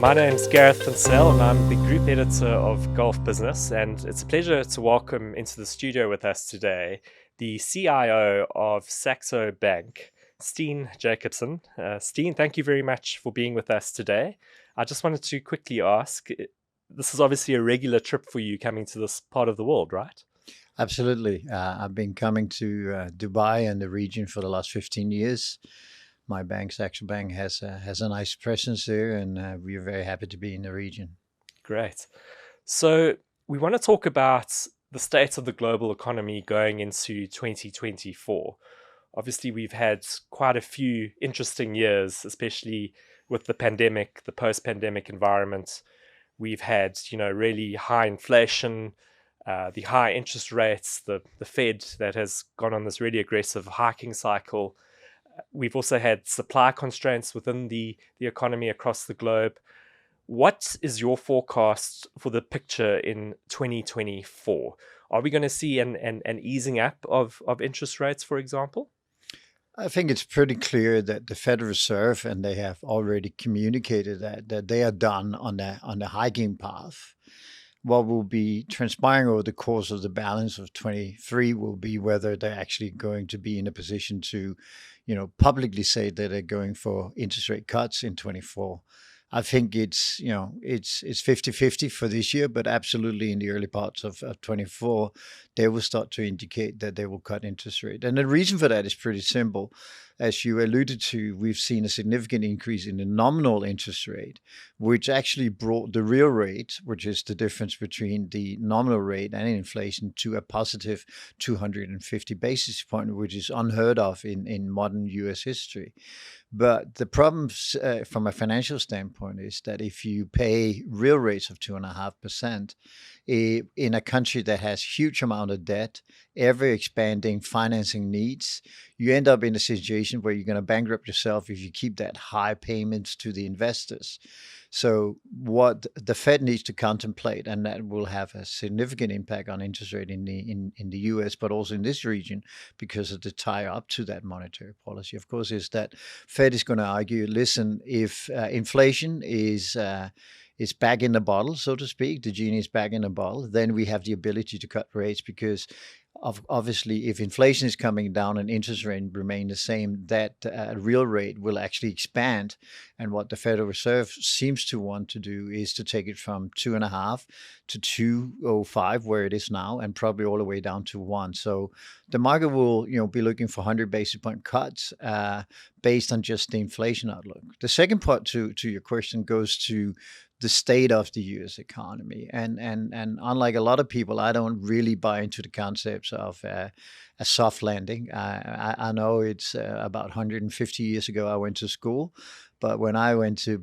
My name's Gareth van Zyl, and I'm the Group Editor of Golf Business, and it's a pleasure to welcome into the studio with us today the CIO of Saxo Bank, Steen Jakobsen. Steen, thank you very much for being with us today. I just wanted to quickly ask, this is obviously a regular trip for you coming to this part of the world, right? Absolutely. I've been coming to Dubai and the region for the last 15 years. My bank, Saxo Bank, has a nice presence there, and we are very happy to be in the region. Great. So we want to talk about the state of the global economy going into 2024. Obviously, we've had quite a few interesting years, especially with the pandemic, the post-pandemic environment. We've had, really high inflation, the high interest rates, the Fed that has gone on this really aggressive hiking cycle. We've also had supply constraints within the economy across the globe. What is your forecast for the picture in 2024? Are we going to see an easing up of interest rates, for example? I think it's pretty clear that the Federal Reserve, and they have already communicated that they are done on the hiking path. What will be transpiring over the course of the balance of 23 will be whether they're actually going to be in a position to, publicly say that they're going for interest rate cuts in 24. I think it's 50-50 for this year, but absolutely in the early parts of 24, they will start to indicate that they will cut interest rate. And the reason for that is pretty simple. As you alluded to, we've seen a significant increase in the nominal interest rate, which actually brought the real rate, which is the difference between the nominal rate and inflation, to a positive 250 basis point, which is unheard of in modern US history. But the problem from a financial standpoint is that if you pay real rates of 2.5%, in a country that has huge amount of debt, ever expanding financing needs, you end up in a situation where you're going to bankrupt yourself if you keep that high payments to the investors. So what the Fed needs to contemplate, and that will have a significant impact on interest rate in the US, but also in this region because of the tie up to that monetary policy, of course, is that Fed is going to argue, listen, if inflation is back in the bottle, so to speak, the genie is back in the bottle, then we have the ability to cut rates because obviously, if inflation is coming down and interest rate remain the same, that real rate will actually expand. And what the Federal Reserve seems to want to do is to take it from 2.5 to 2.05, where it is now, and probably all the way down to 1. So the market will, be looking for 100 basis point cuts based on just the inflation outlook. The second part to your question goes to the state of the U.S. economy, and unlike a lot of people, I don't really buy into the concepts of a soft landing. I know it's about 150 years ago I went to school, but when I went to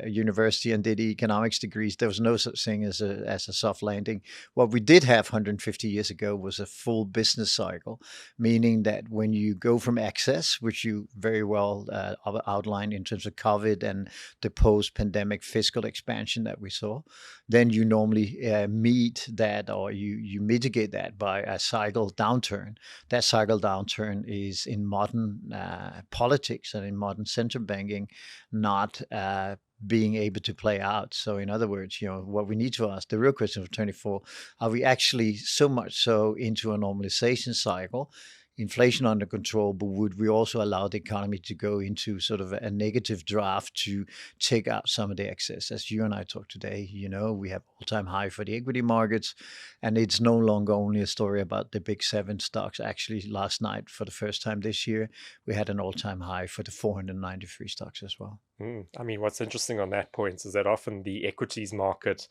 university and did economics degrees, there was no such thing as a soft landing. What we did have 150 years ago was a full business cycle, meaning that when you go from excess, which you very well outlined in terms of COVID and the post-pandemic fiscal expansion that we saw, then you normally meet that, or you mitigate that by a cycle downturn. That cycle downturn is in modern politics and in modern central banking not being able to play out. So in other words, what we need to ask, the real question for 24, are we actually so much so into a normalization cycle, inflation under control, but would we also allow the economy to go into sort of a negative draft to take out some of the excess? As you and I talked today, we have all-time high for the equity markets, and it's no longer only a story about the big 7 stocks. Actually, last night, for the first time this year, we had an all-time high for the 493 stocks as well. I mean, what's interesting on that point is that often the equities market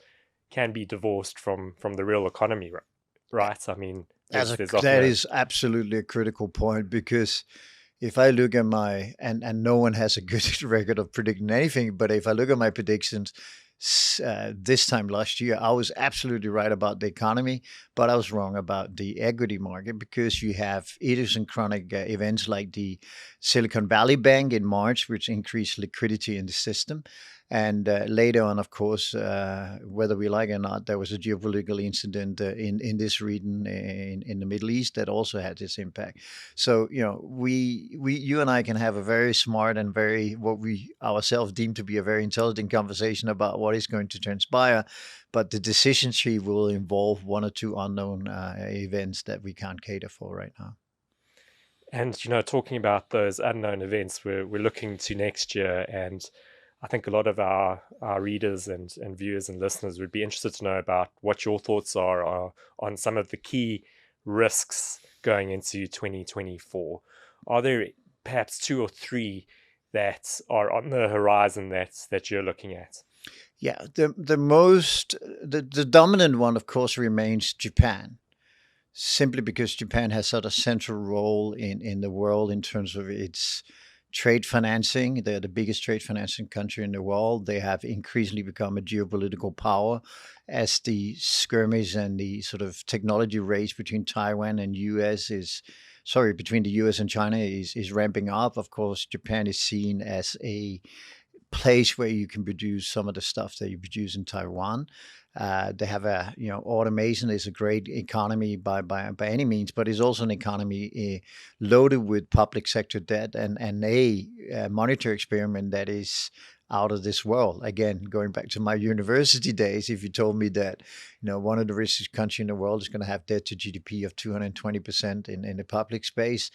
can be divorced from the real economy, right? I mean, that is absolutely a critical point, because if I look at and no one has a good record of predicting anything, but if I look at my predictions this time last year, I was absolutely right about the economy, but I was wrong about the equity market, because you have idiosyncratic events like the Silicon Valley Bank in March, which increased liquidity in the system. And later on, of course, whether we like it or not, there was a geopolitical incident in this region in the Middle East that also had this impact. So, you and I can have a very smart and very, what we ourselves deem to be a very intelligent conversation about what is going to transpire, but the decision tree will involve one or two unknown events that we can't cater for right now. And talking about those unknown events, we're looking to next year, and I think a lot of our readers and viewers and listeners would be interested to know about what your thoughts are on some of the key risks going into 2024. Are there perhaps two or three that are on the horizon that you're looking at? Yeah, the dominant one, of course, remains Japan, simply because Japan has such a central role in the world in terms of its trade financing. They're the biggest trade financing country in the world. They have increasingly become a geopolitical power as the skirmish and the sort of technology race between Taiwan and between the US and China is ramping up. Of course, Japan is seen as a place where you can produce some of the stuff that you produce in Taiwan. They have automation is a great economy by any means, but it's also an economy loaded with public sector debt and a monetary experiment that is out of this world. Again, going back to my university days, if you told me that one of the richest countries in the world is going to have debt to GDP of 220% in the public space,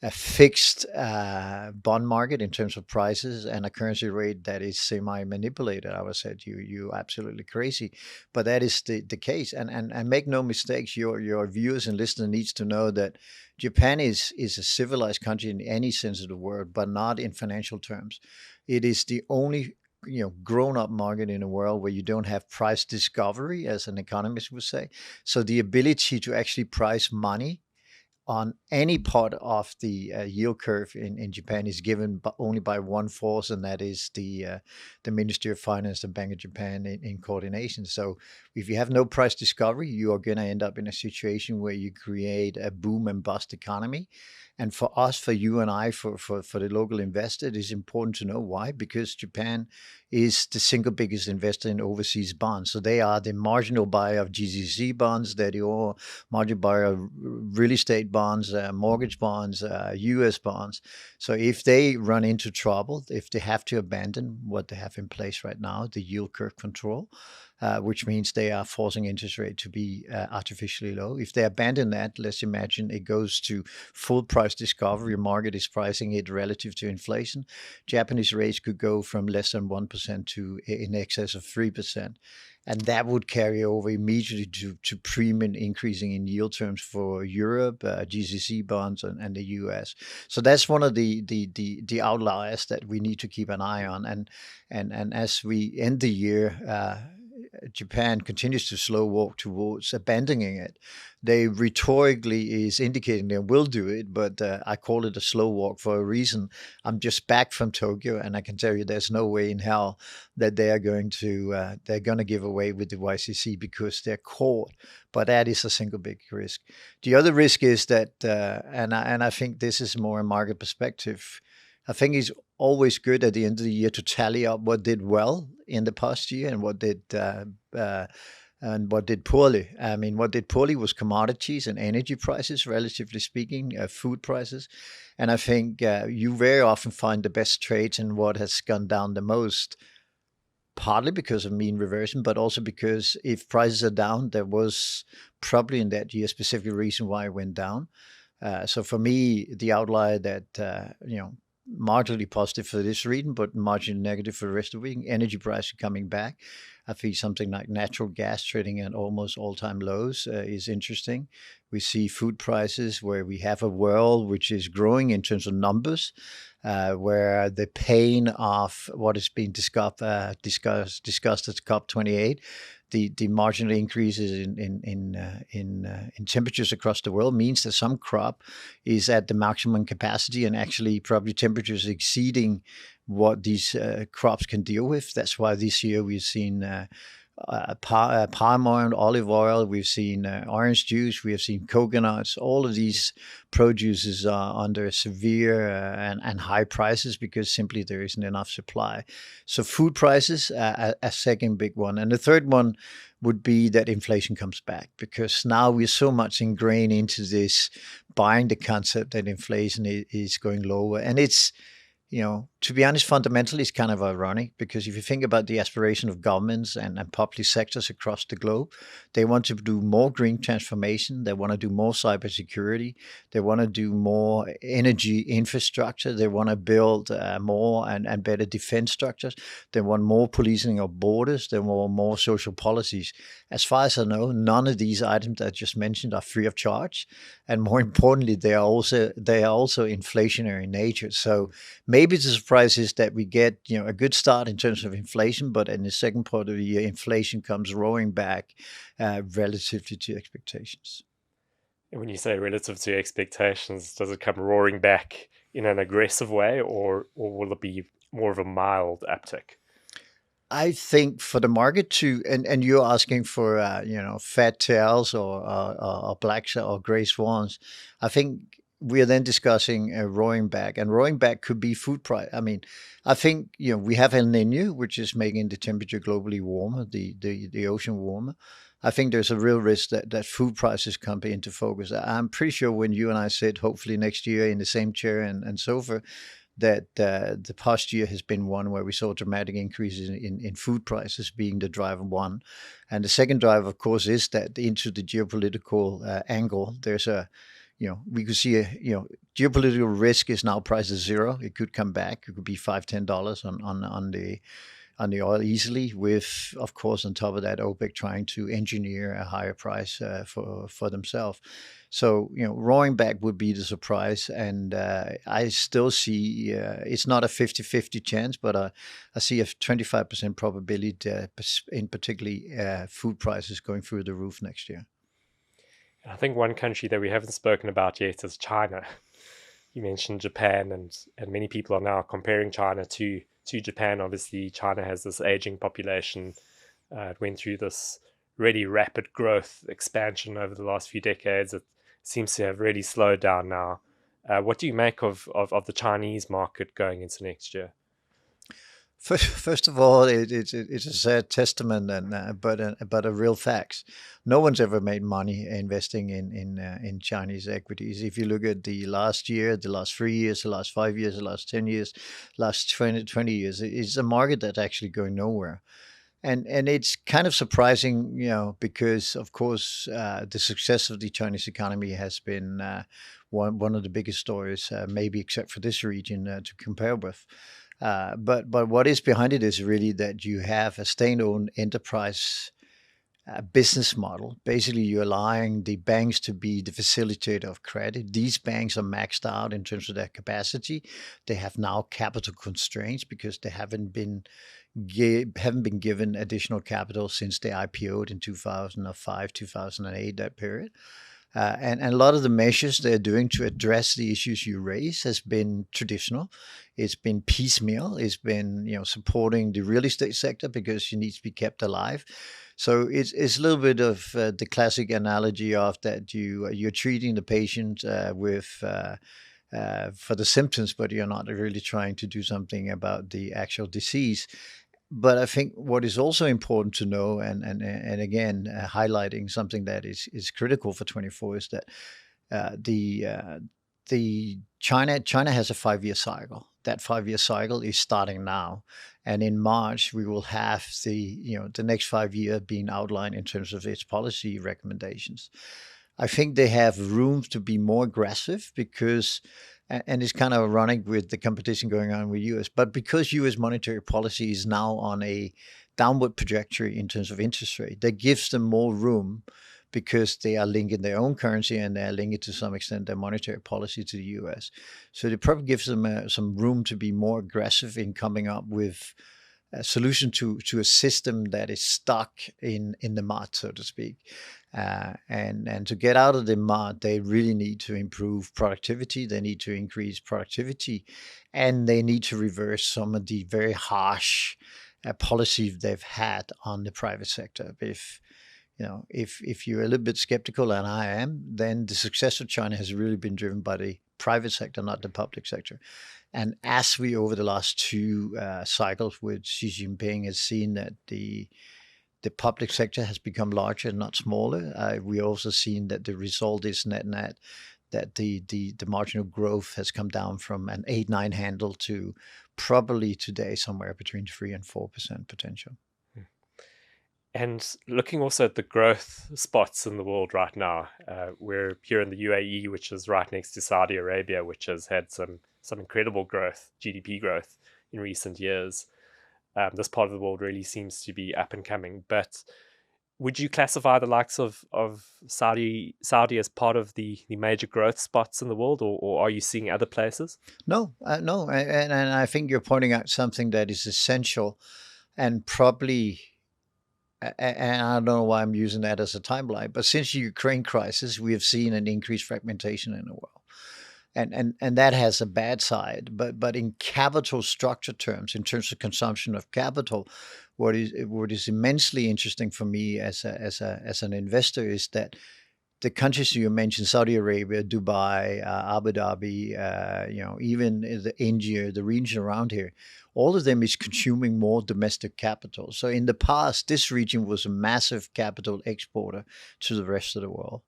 a fixed bond market in terms of prices, and a currency rate that is semi-manipulated, I would say you absolutely crazy. But that is the case. And make no mistakes, your viewers and listeners needs to know that Japan is a civilized country in any sense of the word, but not in financial terms. It is the only grown-up market in the world where you don't have price discovery, as an economist would say. So the ability to actually price money on any part of the yield curve in Japan is given only by one force, and that is the Ministry of Finance and Bank of Japan in coordination. So if you have no price discovery, you are going to end up in a situation where you create a boom and bust economy. And for us, for you and I, for the local investor, it is important to know why, because Japan is the single biggest investor in overseas bonds. So they are the marginal buyer of GCC bonds, they're the marginal buyer of real estate bonds, mortgage bonds, US bonds. So if they run into trouble, if they have to abandon what they have in place right now, the yield curve control, which means they are forcing interest rate to be artificially low. If they abandon that, let's imagine it goes to full price discovery. Your market is pricing it relative to inflation. Japanese rates could go from less than 1% to in excess of 3%. And that would carry over immediately to premium increasing in yield terms for Europe, GCC bonds, and the US. So that's one of the outliers that we need to keep an eye on. And as we end the year, Japan continues to slow walk towards abandoning it. They rhetorically is indicating they will do it, but I call it a slow walk for a reason. I'm just back from Tokyo, and I can tell you there's no way in hell that they're going to give away with the YCC because they're caught. But that is a single big risk. The other risk is that, and I think this is more a market perspective. I think it's always good at the end of the year to tally up what did well in the past year and what did poorly. I mean, what did poorly was commodities and energy prices, relatively speaking, food prices. And I think you very often find the best trades in what has gone down the most, partly because of mean reversion, but also because if prices are down, there was probably in that year specific reason why it went down. So for me, the outlier that, marginally positive for this reason, but marginally negative for the rest of the week. Energy prices coming back. I think something like natural gas trading at almost all-time lows is interesting. We see food prices where we have a world which is growing in terms of numbers, where the pain of what is being discussed at COP28, the marginal increases in temperatures across the world means that some crop is at the maximum capacity and actually probably temperatures exceeding what these crops can deal with. That's why this year we've seen palm oil, olive oil. We've seen orange juice. We have seen coconuts. All of these produces are under severe and high prices because simply there isn't enough supply. So food prices, a second big one. And the third one would be that inflation comes back, because now we're so much ingrained into this buying the concept that inflation is going lower. And it's, to be honest, fundamentally, it's kind of ironic, because if you think about the aspiration of governments and public sectors across the globe, they want to do more green transformation. They want to do more cybersecurity. They want to do more energy infrastructure. They want to build more and better defense structures. They want more policing of borders. They want more social policies. As far as I know, none of these items that I just mentioned are free of charge. And more importantly, they are also inflationary in nature. So maybe the surprise is that we get a good start in terms of inflation, but in the second part of the year, inflation comes roaring back relatively to expectations. And when you say relative to expectations, does it come roaring back in an aggressive way, or will it be more of a mild uptick? I think for the market to, and you're asking for fat tails or black or gray swans, I think we are then discussing roaring back, and roaring back could be food price. I mean, I think we have El Nino, which is making the temperature globally warmer, the ocean warmer. I think there's a real risk that food prices come into focus. I'm pretty sure when you and I sit, hopefully next year, in the same chair and sofa, that the past year has been one where we saw dramatic increases in food prices being the driver one. And the second driver, of course, is that into the geopolitical angle, there's we could see geopolitical risk is now priced at zero. It could come back. It could be $5-10 on the oil easily, with, of course, on top of that, OPEC trying to engineer a higher price for themselves. So, roaring back would be the surprise. And I still see it's not a 50-50 chance, but I see a 25% probability that in particularly food prices going through the roof next year. I think one country that we haven't spoken about yet is China. You mentioned Japan, and many people are now comparing China to Japan. Obviously, China has this aging population. It went through this really rapid growth expansion over the last few decades. It seems to have really slowed down now. What do you make of the Chinese market going into next year? First of all, it's a sad testament, but a real fact. No one's ever made money investing in Chinese equities. If you look at the last year, the last 3 years, the last 5 years, the last 10 years, last 20 years, it's a market that's actually going nowhere. And it's kind of surprising, because of course the success of the Chinese economy has been one of the biggest stories, maybe except for this region to compare with. But what is behind it is really that you have a state-owned enterprise business model. Basically, you're allowing the banks to be the facilitator of credit. These banks are maxed out in terms of their capacity. They have now capital constraints because they haven't been given additional capital since they IPO'd in 2005, 2008, that period. And a lot of the measures they're doing to address the issues you raise has been traditional. It's been piecemeal. It's been, supporting the real estate sector because you need to be kept alive. So it's a little bit of the classic analogy of that you're treating the patient for the symptoms, but you're not really trying to do something about the actual disease. But I think what is also important to know, and again, highlighting something that is critical for 24, is that the China has a 5-year cycle. That 5-year cycle is starting now, and in March we will have the next 5 year being outlined in terms of its policy recommendations. I think they have room to be more aggressive because. And it's kind of ironic with the competition going on with US, but because US monetary policy is now on a downward trajectory in terms of interest rate, that gives them more room because they are linking their own currency and they're linking to some extent their monetary policy to the US. So it probably gives them some room to be more aggressive in coming up with a solution to a system that is stuck in the mud, so to speak. And to get out of the mud, they really need to improve productivity. They need to increase productivity, and they need to reverse some of the very harsh policy they've had on the private sector. If you're a little bit skeptical, and I am, then the success of China has really been driven by the private sector, not the public sector. And as we over the last two cycles with Xi Jinping has seen that the public sector has become larger, not smaller, we also seen that the result is net that the marginal growth has come down from an 8-9 handle to probably today somewhere between 3 and 4% potential. And looking also at the growth spots in the world right now, we're here in the UAE, which is right next to Saudi Arabia, which has had some incredible growth, GDP growth in recent years. This part of the world really seems to be up and coming. But would you classify the likes of Saudi as part of the major growth spots in the world, or are you seeing other places? No. And I think you're pointing out something that is essential, and probably, and I don't know why I'm using that as a timeline, but since the Ukraine crisis, we have seen an increased fragmentation in the world. And that has a bad side, but in capital structure terms, in terms of consumption of capital, what is immensely interesting for me as an investor is that the countries you mentioned, Saudi Arabia, Dubai, Abu Dhabi, even the India, the region around here, all of them is consuming more domestic capital. So in the past, this region was a massive capital exporter to the rest of the world.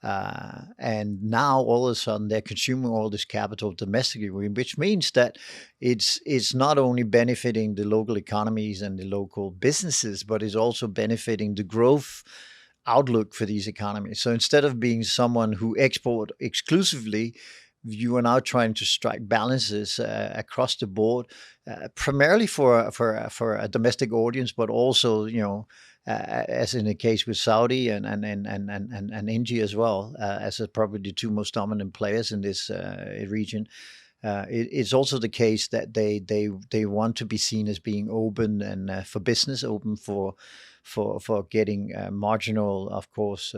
And now all of a sudden they're consuming all this capital domestically, which means that it's not only benefiting the local economies and the local businesses, but it's also benefiting the growth outlook for these economies. So instead of being someone who export exclusively, you are now trying to strike balances across the board, primarily for a domestic audience, but also, as in the case with Saudi and India as well, as probably the two most dominant players in this region. It's also the case that they want to be seen as being open and for business, open for getting marginal, of course,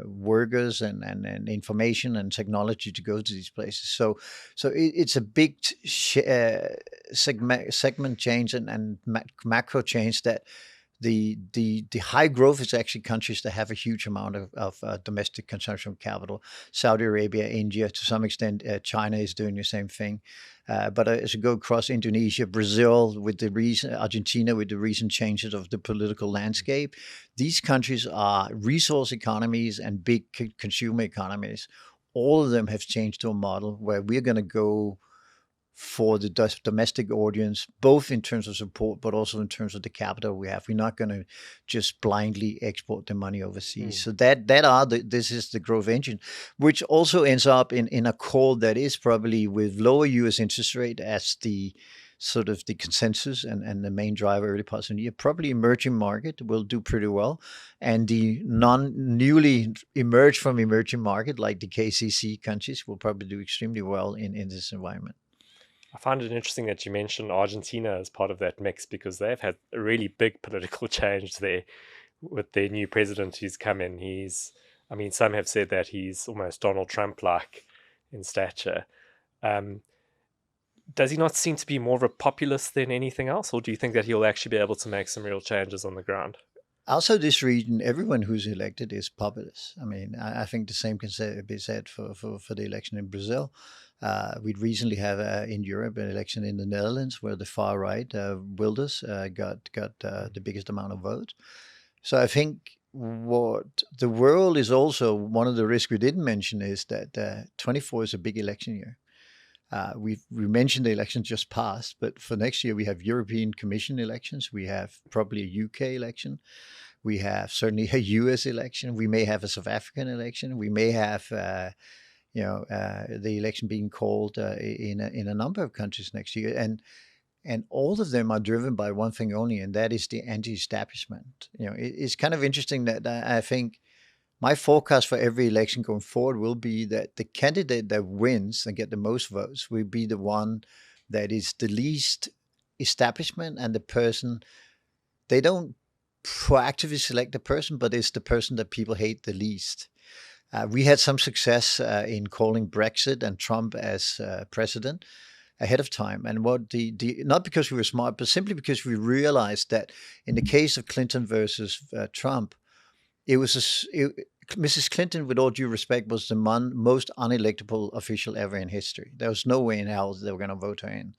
workers and information and technology to go to these places. So it's a big segment change and macro change that the high growth is actually countries that have a huge amount of domestic consumption of capital. Saudi Arabia, India, to some extent, China is doing the same thing. But as you go across Indonesia, Brazil, Argentina, with the recent changes of the political landscape, these countries are resource economies and big consumer economies. All of them have changed to a model where we're going to go for the domestic audience, both in terms of support, but also in terms of the capital we have. We're not going to just blindly export the money overseas. So this is the growth engine, which also ends up in a call that is probably with lower U.S. interest rate as the sort of the consensus and the main driver early parts of the year. Probably emerging market will do pretty well, and the newly emerged from emerging market like the KCC countries will probably do extremely well in this environment. I find it interesting that you mentioned Argentina as part of that mix, because they've had a really big political change there with their new president who's come in. Some have said that he's almost Donald Trump-like in stature. Does he not seem to be more of a populist than anything else, or do you think that he'll actually be able to make some real changes on the ground? Also, this region, everyone who's elected is populist. I think the same can be said for the election in Brazil. We'd recently have in Europe an election in the Netherlands where the far right Wilders got the biggest amount of votes. So I think what the world is also one of the risks we didn't mention is that 24 is a big election year. We mentioned the election just passed, but for next year we have European Commission elections. We have probably a UK election. We have certainly a US election. We may have a South African election. We may have the election being called in a number of countries next year, and all of them are driven by one thing only, and that is the anti-establishment. It's kind of interesting that I think my forecast for every election going forward will be that the candidate that wins and get the most votes will be the one that is the least establishment, and the person, they don't proactively select the person, but it's the person that people hate the least. We had some success in calling Brexit and Trump as president. ahead of time. And what not because we were smart, but simply because we realized that in the case of Clinton versus Trump, it was Mrs. Clinton, with all due respect, was the most unelectable official ever in history. There was no way in hell they were going to vote her in.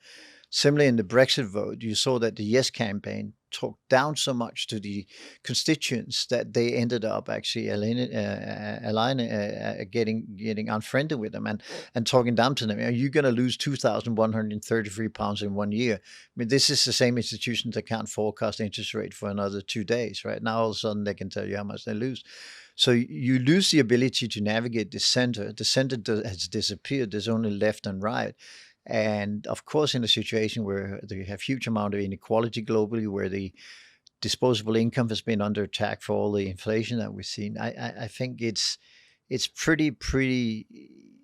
Similarly, in the Brexit vote, you saw that the Yes campaign talked down so much to the constituents that they ended up actually getting unfriended with them and talking down to them. Are you going to lose £2,133 in 1 year? I mean, this is the same institution that can't forecast interest rate for another 2 days, right? Now all of a sudden they can tell you how much they lose. So you lose the ability to navigate the center. The center has disappeared. There's only left and right. And of course, in a situation where you have huge amount of inequality globally, where the disposable income has been under attack for all the inflation that we've seen, I think it's pretty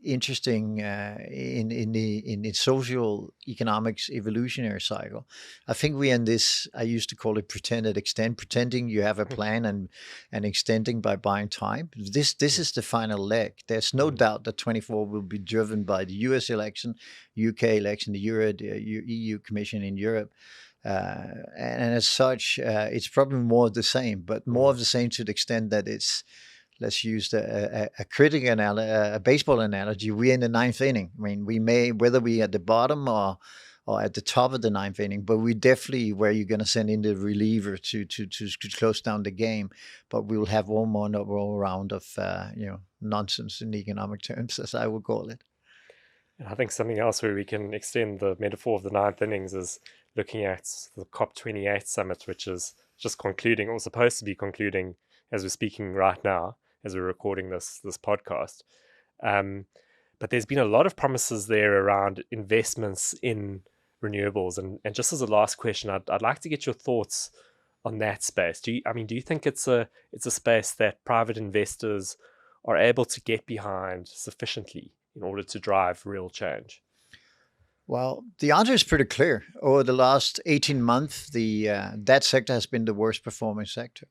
interesting in the social economics evolutionary cycle. I think we in this, I used to call it pretending you have a plan and extending by buying time. This is the final leg. There's no doubt that 24 will be driven by the US election, UK election, the EU Commission in Europe. And as such, it's probably more of the same, but more of the same to the extent that it's, let's use a baseball analogy. We're in the ninth inning. I mean, we may, whether we're at the bottom or at the top of the ninth inning, but we definitely where you're going to send in the reliever to close down the game. But we'll have one more round of nonsense in economic terms, as I would call it. And I think something else where we can extend the metaphor of the ninth innings is looking at the COP28 summit, which is just concluding, or supposed to be concluding as we're speaking right now, as we're recording this podcast. But there's been a lot of promises there around investments in renewables. And just as a last question, I'd like to get your thoughts on that space. Do you think it's a space that private investors are able to get behind sufficiently in order to drive real change? Well, the answer is pretty clear. Over the last 18 months, that sector has been the worst performing sector.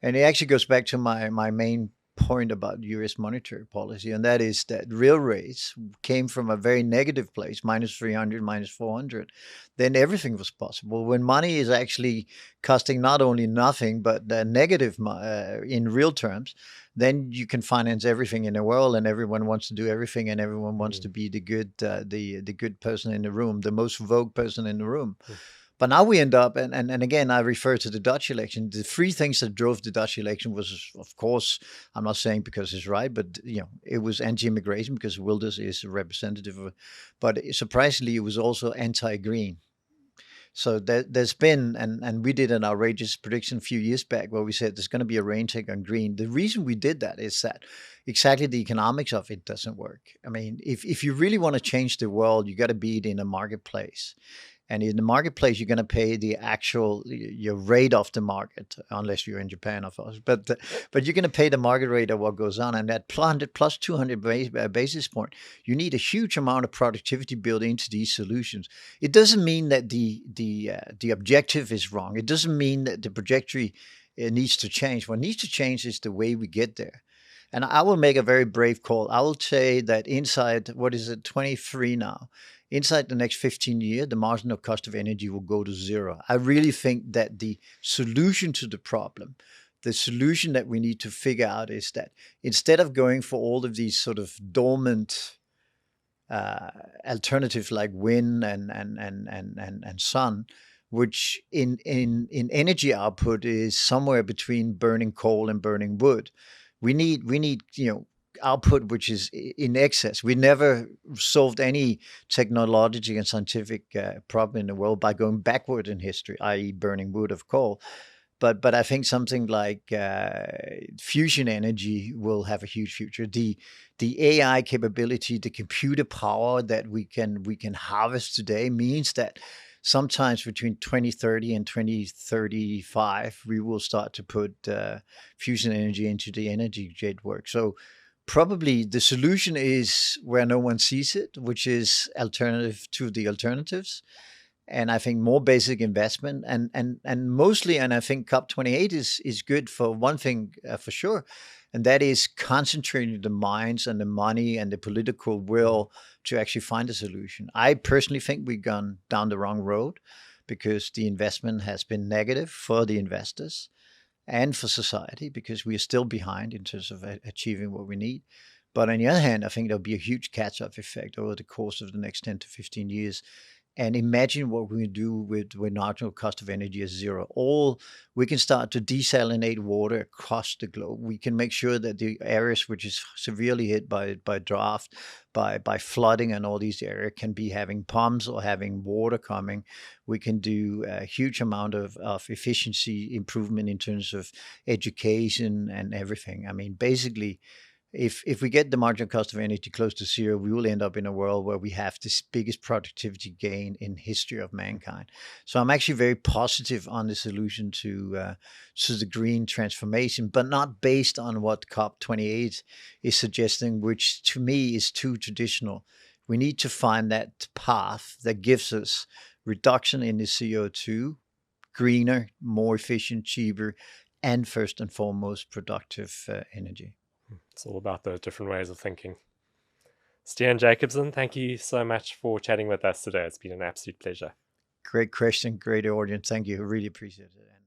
And it actually goes back to my main point about US monetary policy, and that is that real rates came from a very negative place, minus 300, minus 400. Then everything was possible. When money is actually costing not only nothing, but negative in real terms, then you can finance everything in the world, and everyone wants to do everything, and everyone wants to be the good person in the room, the most vogue person in the room. But now we end up, and again, I refer to the Dutch election. The three things that drove the Dutch election was, of course, I'm not saying because it's right, but it was anti-immigration because Wilders is a representative of it. But surprisingly, it was also anti-green. So there's been, and we did an outrageous prediction a few years back where we said there's going to be a rain check on green. The reason we did that is that exactly the economics of it doesn't work. I mean, if you really want to change the world, you got to be it in a marketplace. And in the marketplace, you're going to pay your rate of the market, unless you're in Japan, of course. But you're going to pay the market rate of what goes on. And that plus 200 basis point, you need a huge amount of productivity built into these solutions. It doesn't mean that the objective is wrong. It doesn't mean that the trajectory needs to change. What needs to change is the way we get there. And I will make a very brave call. I will say that inside, 23 now? Inside the next 15 years, the marginal cost of energy will go to zero. I really think that the solution to the problem, the solution that we need to figure out is that instead of going for all of these sort of dormant alternatives like wind and sun, which in energy output is somewhere between burning coal and burning wood, we need output which is in excess. We never solved any technological and scientific problem in the world by going backward in history, i.e. burning wood of coal. But I think something like fusion energy will have a huge future. The AI capability, the computer power that we can harvest today means that sometimes between 2030 and 2035, we will start to put fusion energy into the energy network. So probably the solution is where no one sees it, which is alternative to the alternatives. and I think more basic investment, and mostly, and I think COP28 is good for one thing for sure, and that is concentrating the minds and the money and the political will to actually find a solution. I personally think we've gone down the wrong road because the investment has been negative for the investors and for society because we are still behind in terms of achieving what we need. But on the other hand, I think there'll be a huge catch-up effect over the course of the next 10 to 15 years. And imagine what we can do with marginal cost of energy as zero. We can start to desalinate water across the globe. We can make sure that the areas which is severely hit by drought, by flooding, and all these areas can be having pumps or having water coming. We can do a huge amount of efficiency improvement in terms of education and everything. I mean, basically, if we get the marginal cost of energy close to zero, we will end up in a world where we have this biggest productivity gain in history of mankind. So I'm actually very positive on the solution to the green transformation, but not based on what COP28 is suggesting, which to me is too traditional. We need to find that path that gives us reduction in the CO2, greener, more efficient, cheaper, and first and foremost, productive energy. It's all about the different ways of thinking. Steen Jakobsen, thank you so much for chatting with us today. It's been an absolute pleasure. Great question, great audience. Thank you. I really appreciate it.